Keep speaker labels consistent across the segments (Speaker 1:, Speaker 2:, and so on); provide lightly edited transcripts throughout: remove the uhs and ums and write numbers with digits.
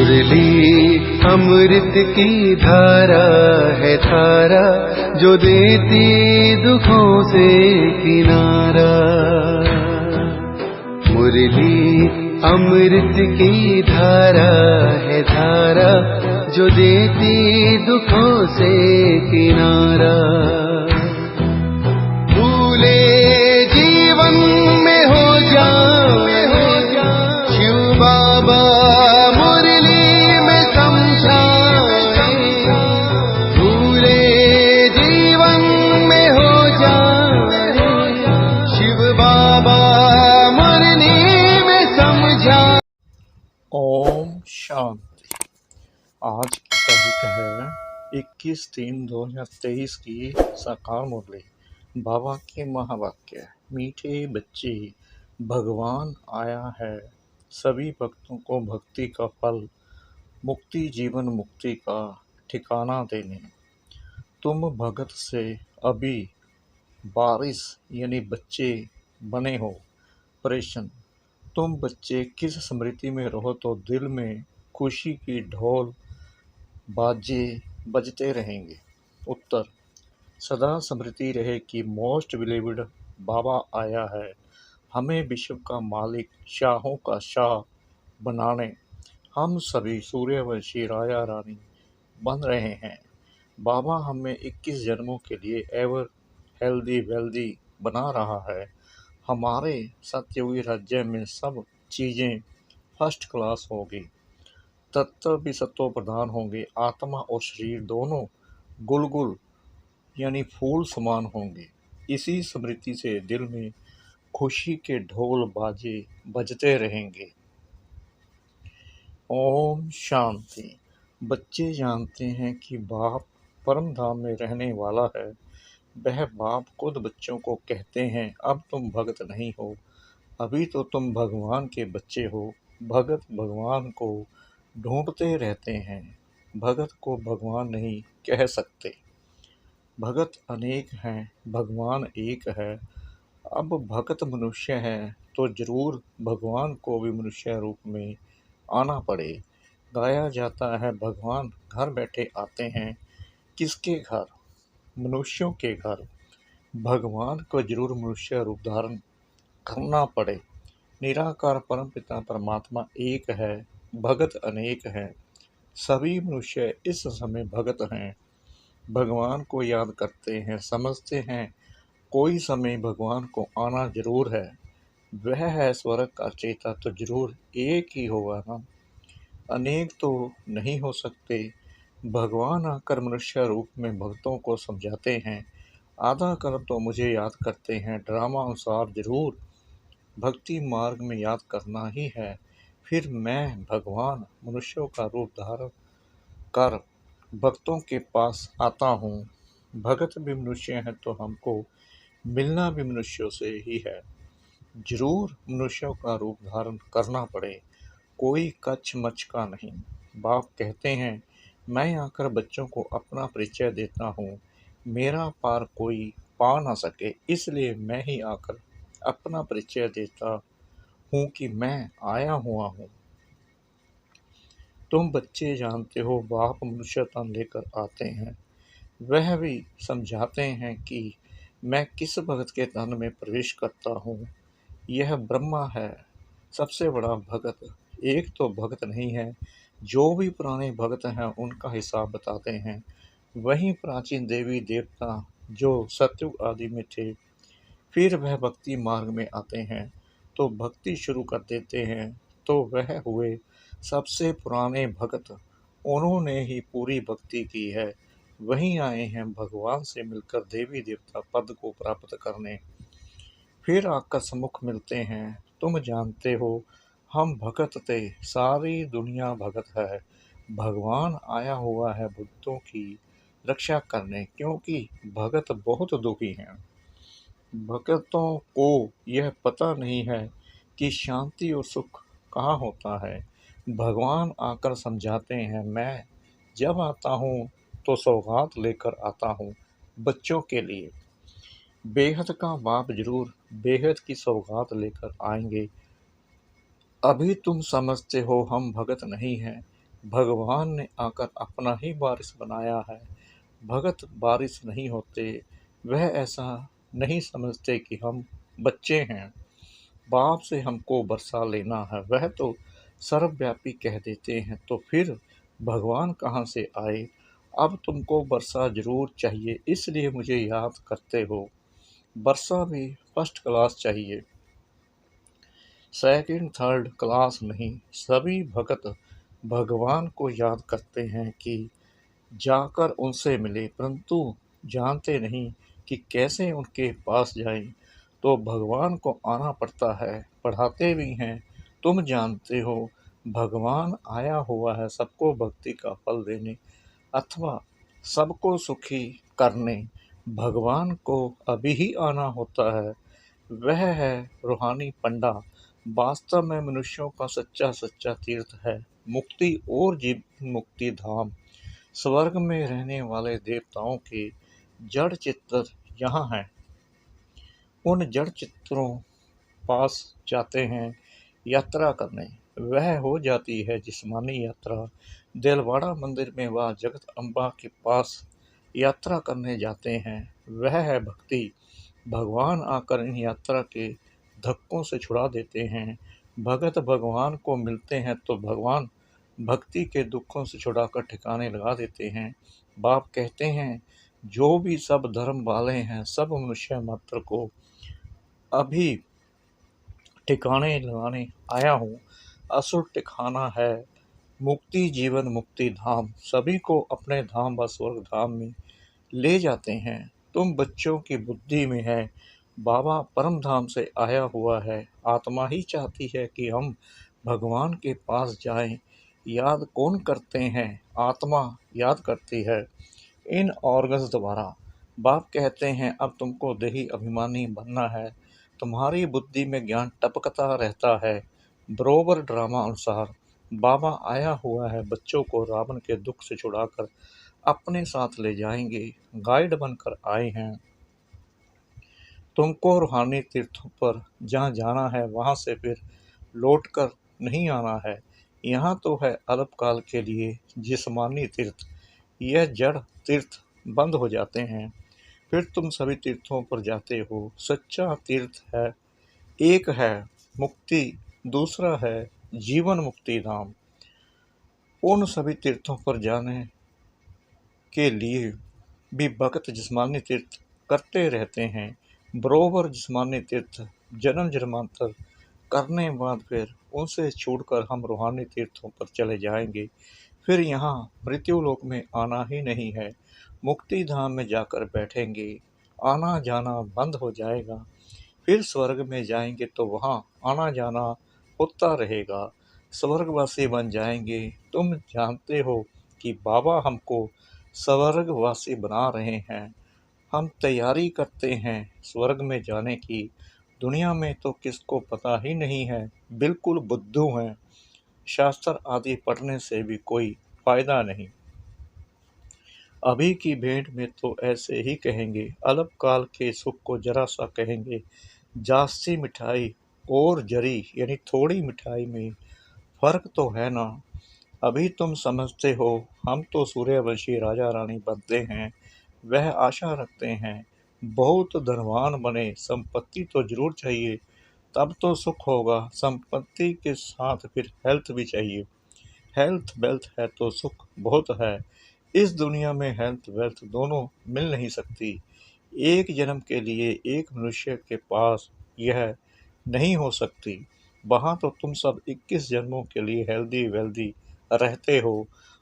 Speaker 1: मुरली अमृत की धारा है धारा, जो देती दुखों से किनारा। मुरली अमृत की धारा है धारा, जो देती दुखों से किनारा। भूले जीवन में हो जाए शिव बाबा मुरली में समझाए। भूले जीवन में हो जाए शिव बाबा मुरली में समझा।
Speaker 2: ओम शांति। आज की तारीख है 21/3/2023 की साकार मुरली। बाबा के महावाक्य। मीठे बच्चे, भगवान आया है सभी भक्तों को भक्ति का फल, मुक्ति जीवन मुक्ति का ठिकाना देने। तुम भगत से अभी बारिश यानी बच्चे बने हो। प्रश्न, तुम बच्चे किस स्मृति में रहो तो दिल में खुशी की ढोल बाजे बजते रहेंगे। उत्तर, सदा स्मृति रहे कि मोस्ट बिलीव्ड बाबा आया है हमें विश्व का मालिक, शाहों का शाह बनाने। हम सभी सूर्यवंशी राजा रानी बन रहे हैं। बाबा हमें 21 जन्मों के लिए एवर हेल्दी वेल्दी बना रहा है। हमारे सत्ययुगी राज्य में सब चीज़ें फर्स्ट क्लास होगी। तत्व भी सत्व प्रधान होंगे। आत्मा और शरीर दोनों गुलगुल यानी फूल समान होंगे। इसी स्मृति से दिल में खुशी के ढोल बाजे बजते रहेंगे। ओम शांति। बच्चे जानते हैं कि बाप परम धाम में रहने वाला है। वह बाप खुद बच्चों को कहते हैं, अब तुम भगत नहीं हो, अभी तो तुम भगवान के बच्चे हो। भगत भगवान को ढूंढते रहते हैं, भगत को भगवान नहीं कह सकते। भगत अनेक हैं, भगवान एक है। अब भगत मनुष्य है तो जरूर भगवान को भी मनुष्य रूप में आना पड़े। गाया जाता है, भगवान घर बैठे आते हैं। किसके घर? मनुष्यों के घर। भगवान को जरूर मनुष्य रूप धारण करना पड़े। निराकार परमपिता परमात्मा एक है, भगत अनेक हैं। सभी मनुष्य इस समय भगत हैं, भगवान को याद करते हैं, समझते हैं कोई समय भगवान को आना जरूर है। वह है स्वर्ग का चेता तो जरूर एक ही होगा ना, अनेक तो नहीं हो सकते। भगवान आकर मनुष्य रूप में भक्तों को समझाते हैं, आधा कर्म तो मुझे याद करते हैं। ड्रामा अनुसार जरूर भक्ति मार्ग में याद करना ही है। फिर मैं भगवान मनुष्यों का रूप धारण कर भक्तों के पास आता हूँ। भगत भी मनुष्य हैं तो हमको मिलना भी मनुष्यों से ही है। जरूर मनुष्यों का रूप धारण करना पड़े, कोई कच्छ मच का नहीं। बाप कहते हैं, मैं आकर बच्चों को अपना परिचय देता हूँ, मेरा पार कोई पा ना सके, इसलिए मैं ही आकर अपना परिचय देता हूँ कि मैं आया हुआ हूँ। तुम बच्चे जानते हो बाप मनुष्य तन लेकर आते हैं। वह भी समझाते हैं कि मैं किस भगत के तन में प्रवेश करता हूँ। यह ब्रह्मा है सबसे बड़ा भगत। एक तो भगत नहीं है, जो भी पुराने भगत हैं उनका हिसाब बताते हैं। वहीं प्राचीन देवी देवता जो सतयुग आदि में थे, फिर वह भक्ति मार्ग में आते हैं तो भक्ति शुरू कर देते हैं, तो वह हुए सबसे पुराने भगत। उन्होंने ही पूरी भक्ति की है। वहीं आए हैं भगवान से मिलकर देवी देवता पद को प्राप्त करने। फिर आकर सम्मुख मिलते हैं। तुम जानते हो हम भगत थे, सारी दुनिया भगत है। भगवान आया हुआ है भक्तों की रक्षा करने, क्योंकि भगत बहुत दुखी हैं। भक्तों को यह पता नहीं है कि शांति और सुख कहाँ होता है। भगवान आकर समझाते हैं, मैं जब आता हूँ तो सौगात लेकर आता हूँ बच्चों के लिए। बेहद का बाप जरूर बेहद की सौगात लेकर आएंगे। अभी तुम समझते हो हम भगत नहीं हैं, भगवान ने आकर अपना ही वारिस बनाया है। भगत वारिस नहीं होते, वह ऐसा नहीं समझते कि हम बच्चे हैं। बाप से हमको बरसा लेना है, वह तो सर्वव्यापी कह देते हैं, तो फिर भगवान कहाँ से आए। अब तुमको वर्षा जरूर चाहिए, इसलिए मुझे याद करते हो। वर्षा भी फर्स्ट क्लास चाहिए, सेकंड थर्ड क्लास नहीं। सभी भगत भगवान को याद करते हैं कि जाकर उनसे मिले, परंतु जानते नहीं कि कैसे उनके पास जाएं। तो भगवान को आना पड़ता है, पढ़ाते भी हैं। तुम जानते हो, भगवान आया हुआ है सबको भक्ति का फल देने अथवा सबको सुखी करने। भगवान को अभी ही आना होता है। वह है रूहानी पंडा, वास्तव में मनुष्यों का सच्चा सच्चा तीर्थ है, मुक्ति और जीवन मुक्ति धाम। स्वर्ग में रहने वाले देवताओं के जड़ चित्र यहाँ हैं। उन जड़ चित्रों पास जाते हैं यात्रा करने, वह हो जाती है जिस्मानी यात्रा। देलवाड़ा मंदिर में वह जगत अम्बा के पास यात्रा करने जाते हैं, वह है भक्ति। भगवान आकर इन यात्रा के धक्कों से छुड़ा देते हैं। भगत भगवान को मिलते हैं तो भगवान भक्ति के दुखों से छुड़ाकर ठिकाने लगा देते हैं। बाप कहते हैं, जो भी सब धर्म वाले हैं, सब मनुष्य मात्र को अभी ठिकाने लगाने आया हूँ। असुर ठिकाना है मुक्ति जीवन मुक्ति धाम, सभी को अपने धाम व स्वर्ग धाम में ले जाते हैं। तुम बच्चों की बुद्धि में है, बाबा परम धाम से आया हुआ है। आत्मा ही चाहती है कि हम भगवान के पास जाएं। याद कौन करते हैं? आत्मा याद करती है इन ऑर्गन्स द्वारा। बाप कहते हैं, अब तुमको देही अभिमानी बनना है। तुम्हारी बुद्धि में ज्ञान टपकता रहता है। बरोबर ड्रामा अनुसार बाबा आया हुआ है, बच्चों को रावण के दुख से छुड़ाकर अपने साथ ले जाएंगे। गाइड बनकर आए हैं। तुमको रूहानी तीर्थों पर जहाँ जाना है, वहाँ से फिर लौट कर नहीं आना है। यहाँ तो है अल्पकाल के लिए जिस्मानी तीर्थ, यह जड़ तीर्थ बंद हो जाते हैं। फिर तुम सभी तीर्थों पर जाते हो। सच्चा तीर्थ है, एक है मुक्ति, दूसरा है जीवन मुक्ति धाम। उन सभी तीर्थों पर जाने के लिए भी भक्त जिस्मानी तीर्थ करते रहते हैं। बरोबर जिस्मानी तीर्थ जन्म जन्मांतर करने बाद फिर उनसे छूटकर हम रूहानी तीर्थों पर चले जाएंगे। फिर यहाँ मृत्युलोक में आना ही नहीं है, मुक्ति धाम में जाकर बैठेंगे। आना जाना बंद हो जाएगा। फिर स्वर्ग में जाएंगे तो वहाँ आना जाना होता रहेगा, स्वर्गवासी बन जाएंगे। तुम जानते हो कि बाबा हमको स्वर्गवासी बना रहे हैं। हम तैयारी करते हैं स्वर्ग में जाने की। दुनिया में तो किसको पता ही नहीं है, बिल्कुल बुद्धू हैं। शास्त्र आदि पढ़ने से भी कोई फायदा नहीं। अभी की भेंट में तो ऐसे ही कहेंगे, अल्पकाल के सुख को जरा सा कहेंगे। जास्ती मिठाई और जरी यानी थोड़ी मिठाई में फर्क तो है ना। अभी तुम समझते हो, हम तो सूर्यवंशी राजा रानी बनते हैं। वह आशा रखते हैं बहुत धनवान बने, संपत्ति तो जरूर चाहिए, तब तो सुख होगा। संपत्ति के साथ फिर हेल्थ भी चाहिए। हेल्थ वेल्थ है तो सुख बहुत है। इस दुनिया में हेल्थ वेल्थ दोनों मिल नहीं सकती। एक जन्म के लिए एक मनुष्य के पास यह नहीं हो सकती। वहाँ तो तुम सब 21 जन्मों के लिए हेल्दी वेल्दी रहते हो।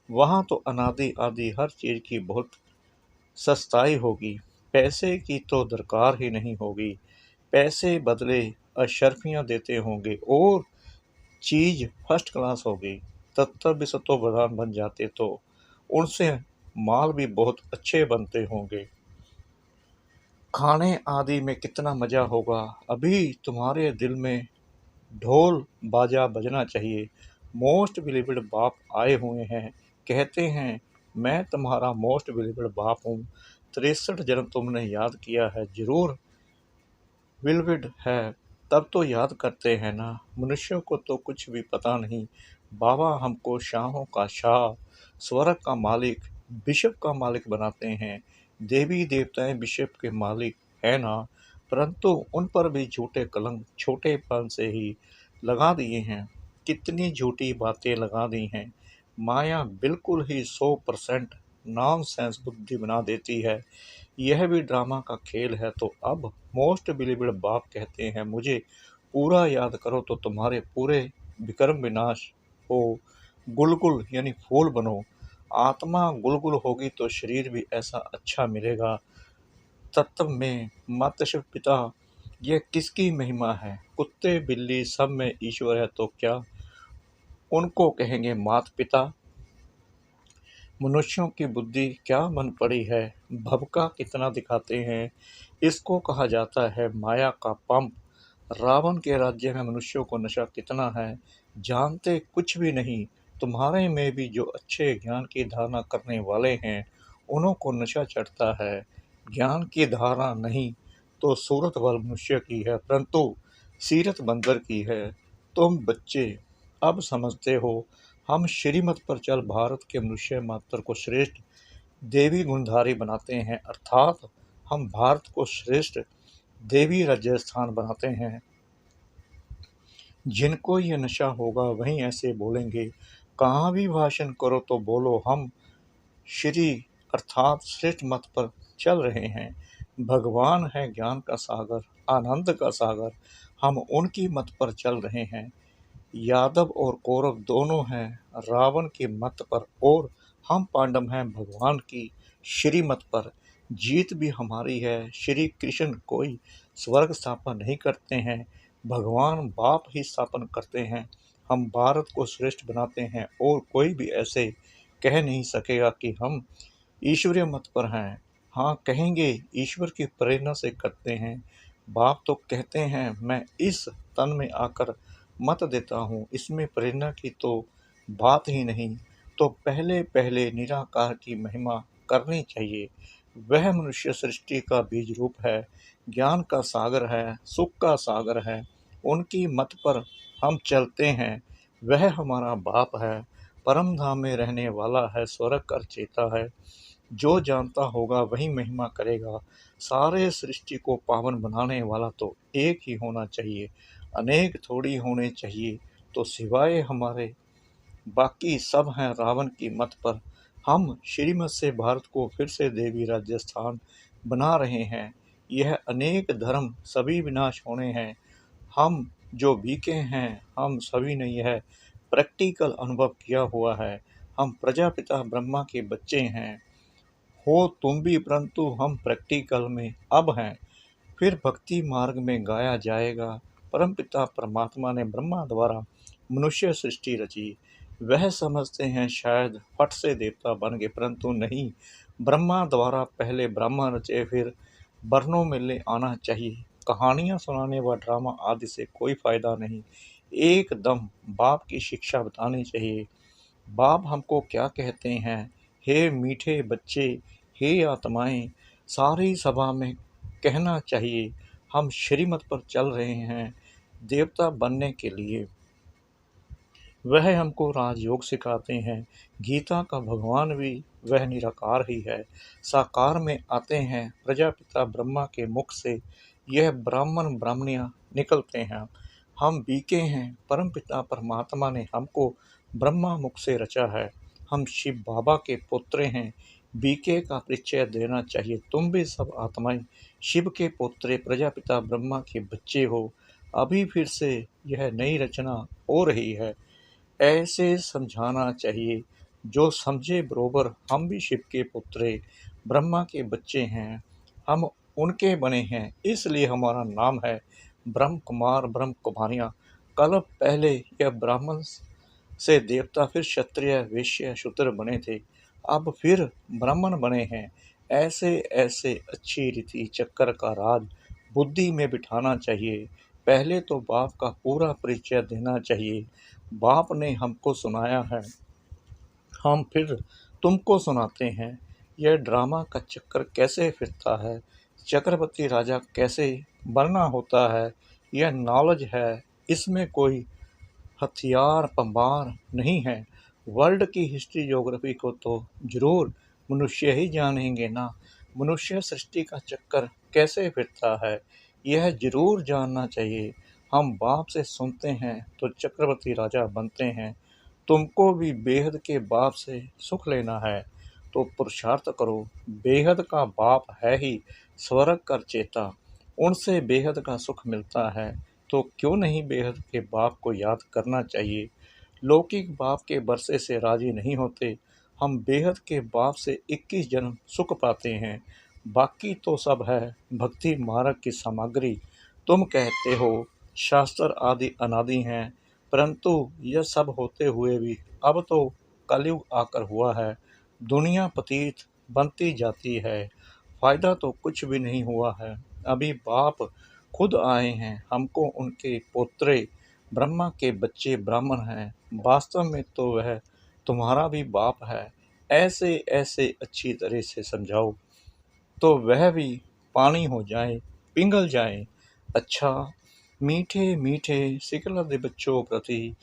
Speaker 2: वहाँ तो अनादि आदि हर चीज़ की बहुत सस्ताई होगी, पैसे की तो दरकार ही नहीं होगी। पैसे बदले अशर्फियाँ देते होंगे और चीज़ फर्स्ट क्लास होगी। तत्व भी सतो प्रधान बन जाते तो उनसे माल भी बहुत अच्छे बनते होंगे। खाने आदि में कितना मज़ा होगा। अभी तुम्हारे दिल में ढोल बाजा बजना चाहिए। मोस्ट बिलीवेड बाप आए हुए हैं, कहते हैं मैं तुम्हारा मोस्ट बिलीवेड बाप हूँ। 63 जन्म तुमने याद किया है, जरूर बिलीवेड है, तब तो याद करते हैं ना। मनुष्यों को तो कुछ भी पता नहीं, बाबा हमको शाहों का शाह, स्वर्ग का मालिक, बिशप का मालिक बनाते हैं। देवी देवताएं बिशप के मालिक है ना, परंतु उन पर भी झूठे कलंक छोटेपन से ही लगा दिए हैं। कितनी झूठी बातें लगा दी हैं। माया बिल्कुल ही 100% नॉनसेंस बुद्धि बना देती है। यह भी ड्रामा का खेल है। तो अब मोस्ट बिलीवेड बाप कहते हैं, मुझे पूरा याद करो तो तुम्हारे पूरे विक्रम विनाश हो। गुलगुल यानी फूल बनो। आत्मा गुलगुल होगी तो शरीर भी ऐसा अच्छा मिलेगा। तत्व में मातृ पिता, यह किसकी महिमा है? कुत्ते बिल्ली सब में ईश्वर है तो क्या उनको कहेंगे मात पिता? मनुष्यों की बुद्धि क्या बन पड़ी है, भवका कितना दिखाते हैं। इसको कहा जाता है माया का पंप। रावण के राज्य में मनुष्यों को नशा कितना है, जानते कुछ भी नहीं। तुम्हारे में भी जो अच्छे ज्ञान की धारणा करने वाले हैं, उन्हों को नशा चढ़ता है। ज्ञान की धारणा नहीं तो सूरत बल मनुष्य की है, परंतु सीरत बंदर की है। तुम बच्चे अब समझते हो। हम श्रीमत पर चल भारत के मनुष्य मात्र को श्रेष्ठ देवी गुणधारी बनाते हैं, अर्थात हम भारत को श्रेष्ठ देवी राजस्थान बनाते हैं। जिनको ये नशा होगा वहीं ऐसे बोलेंगे। कहाँ भी भाषण करो तो बोलो हम श्री अर्थात श्रेष्ठ मत पर चल रहे हैं। भगवान है ज्ञान का सागर, आनंद का सागर, हम उनकी मत पर चल रहे हैं। यादव और कौरव दोनों हैं रावण की मत पर, और हम पांडव हैं भगवान की श्रीमत पर। जीत भी हमारी है। श्री कृष्ण कोई स्वर्ग स्थापन नहीं करते हैं, भगवान बाप ही स्थापन करते हैं। हम भारत को श्रेष्ठ बनाते हैं और कोई भी ऐसे कह नहीं सकेगा कि हम ईश्वरीय मत पर हैं। हाँ कहेंगे, ईश्वर की प्रेरणा से करते हैं। बाप तो कहते हैं मैं इस तन में आकर मत देता हूँ, इसमें प्रेरणा की तो बात ही नहीं। तो पहले पहले निराकार की महिमा करनी चाहिए। वह मनुष्य सृष्टि का बीज रूप है, ज्ञान का सागर है, सुख का सागर है। उनकी मत पर हम चलते हैं। वह हमारा बाप है, परम धाम में रहने वाला है, स्वर्ग कर चेता है। जो जानता होगा वही महिमा करेगा। सारे सृष्टि को पावन बनाने वाला तो एक ही होना चाहिए, अनेक थोड़ी होने चाहिए। तो सिवाय हमारे बाकी सब हैं रावण की मत पर। हम श्रीमत से भारत को फिर से देवी राजस्थान बना रहे हैं। यह अनेक धर्म सभी विनाश होने हैं। हम जो बीके हैं हम सभी ने यह प्रैक्टिकल अनुभव किया हुआ है। हम प्रजापिता ब्रह्मा के बच्चे हैं। हो तुम भी, परंतु हम प्रैक्टिकल में अब हैं। फिर भक्ति मार्ग में गाया जाएगा, परमपिता परमात्मा ने ब्रह्मा द्वारा मनुष्य सृष्टि रची। वह समझते हैं शायद फट से देवता बन गए, परंतु नहीं। ब्रह्मा द्वारा पहले ब्राह्मण रचे, फिर वर्णों में ले आना चाहिए। कहानियाँ सुनाने व ड्रामा आदि से कोई फायदा नहीं। एकदम बाप की शिक्षा बतानी चाहिए। बाप हमको क्या कहते हैं, हे मीठे बच्चे, हे आत्माएं, सारी सभा में कहना चाहिए हम श्रीमत पर चल रहे हैं देवता बनने के लिए। वह हमको राजयोग सिखाते हैं। गीता का भगवान भी वह निराकार ही है, साकार में आते हैं। प्रजापिता ब्रह्मा के मुख से यह ब्राह्मण ब्राह्मणियाँ निकलते हैं। हम बीके हैं, परमपिता परमात्मा ने हमको ब्रह्मा मुख से रचा है। हम शिव बाबा के पुत्र हैं। बीके का परिचय देना चाहिए। तुम भी सब आत्माएं शिव के पुत्र प्रजापिता ब्रह्मा के बच्चे हो। अभी फिर से यह नई रचना हो रही है, ऐसे समझाना चाहिए। जो समझे बरोबर हम भी शिव के पुत्र ब्रह्मा के बच्चे हैं, हम उनके बने हैं, इसलिए हमारा नाम है ब्रह्म कुमार ब्रह्म कुमारियाँ। कल्प पहले यह ब्राह्मण से देवता, फिर क्षत्रिय वैश्य शूद्र बने थे, अब फिर ब्राह्मण बने हैं। ऐसे ऐसे अच्छी रीति चक्कर का राज बुद्धि में बिठाना चाहिए। पहले तो बाप का पूरा परिचय देना चाहिए। बाप ने हमको सुनाया है, हम फिर तुमको सुनाते हैं। यह ड्रामा का चक्कर कैसे फिरता है, चक्रवर्ती राजा कैसे बनना होता है, यह नॉलेज है, इसमें कोई हथियार पंबार नहीं है। वर्ल्ड की हिस्ट्री ज्योग्राफी को तो जरूर मनुष्य ही जानेंगे ना। मनुष्य सृष्टि का चक्कर कैसे फिरता है यह जरूर जानना चाहिए। हम बाप से सुनते हैं तो चक्रवर्ती राजा बनते हैं। तुमको भी बेहद के बाप से सुख लेना है तो पुरुषार्थ करो। बेहद का बाप है ही स्वर्ग कर चेता, उनसे बेहद का सुख मिलता है तो क्यों नहीं बेहद के बाप को याद करना चाहिए। लौकिक बाप के बरसे से राजी नहीं होते, हम बेहद के बाप से 21 जन्म सुख पाते हैं। बाकी तो सब है भक्ति मार्ग की सामग्री। तुम कहते हो शास्त्र आदि अनादि हैं, परंतु यह सब होते हुए भी अब तो कलयुग आकर हुआ है। दुनिया पतित बनती जाती है, फायदा तो कुछ भी नहीं हुआ है। अभी बाप खुद आए हैं, हमको उनके पोत्रे ब्रह्मा के बच्चे ब्राह्मण हैं। वास्तव में तो वह तुम्हारा भी बाप है। ऐसे ऐसे अच्छी तरह से समझाओ तो वह भी पानी हो जाए, पिघल जाए। अच्छा, मीठे मीठे सिकलद बच्चों प्रति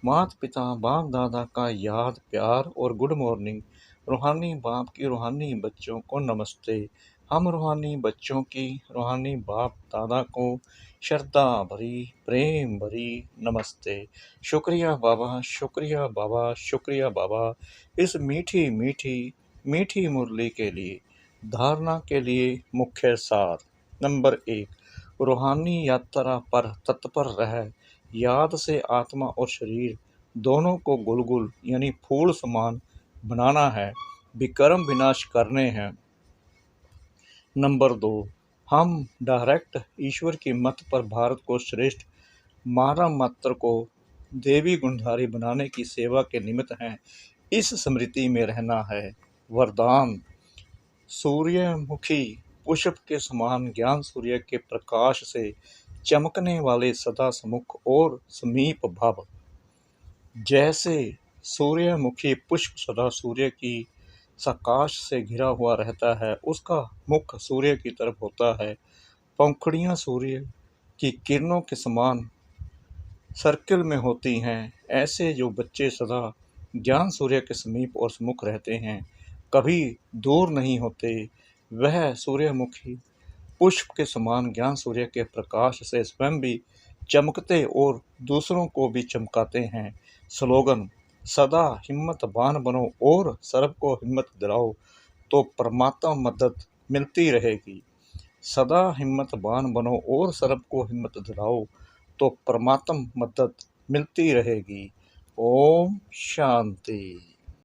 Speaker 2: माता पिता बाप दादा का याद प्यार और गुड मॉर्निंग। रूहानी बाप की रूहानी बच्चों को नमस्ते। हम रूहानी बच्चों की रूहानी बाप दादा को श्रद्धा भरी प्रेम भरी नमस्ते। शुक्रिया बाबा, शुक्रिया बाबा, शुक्रिया बाबा इस मीठी मीठी मीठी मुरली के लिए। धारणा के लिए मुख्य सार। नंबर 1, रूहानी यात्रा पर तत्पर रह। याद से आत्मा और शरीर दोनों को गुलगुल यानी फूल समान बनाना है, विक्रम विनाश करने हैं। नंबर 2, हम डायरेक्ट ईश्वर की मत पर भारत को श्रेष्ठ मानव मात्र को देवी गुणधारी बनाने की सेवा के निमित्त हैं। इस स्मृति में रहना है। वरदान, सूर्यमुखी पुष्प के समान ज्ञान सूर्य के प्रकाश से चमकने वाले सदा सम्मुख और समीप भव। जैसे सूर्यमुखी पुष्प सदा सूर्य की प्रकाश से घिरा हुआ रहता है, उसका मुख सूर्य की तरफ होता है। पंखुड़ियां सूर्य की किरणों के समान सर्किल में होती हैं। ऐसे जो बच्चे सदा ज्ञान सूर्य के समीप और सम्मुख रहते हैं, कभी दूर नहीं होते, वह सूर्यमुखी पुष्प के समान ज्ञान सूर्य के प्रकाश से स्वयं भी चमकते और दूसरों को भी चमकाते हैं। स्लोगन, सदा हिम्मतवान बनो और सर्व को हिम्मत दिलाओ तो परमात्मा मदद मिलती रहेगी। सदा हिम्मतवान बनो और सर्व को हिम्मत दिलाओ तो परमात्मा मदद मिलती रहेगी। ओम शांति।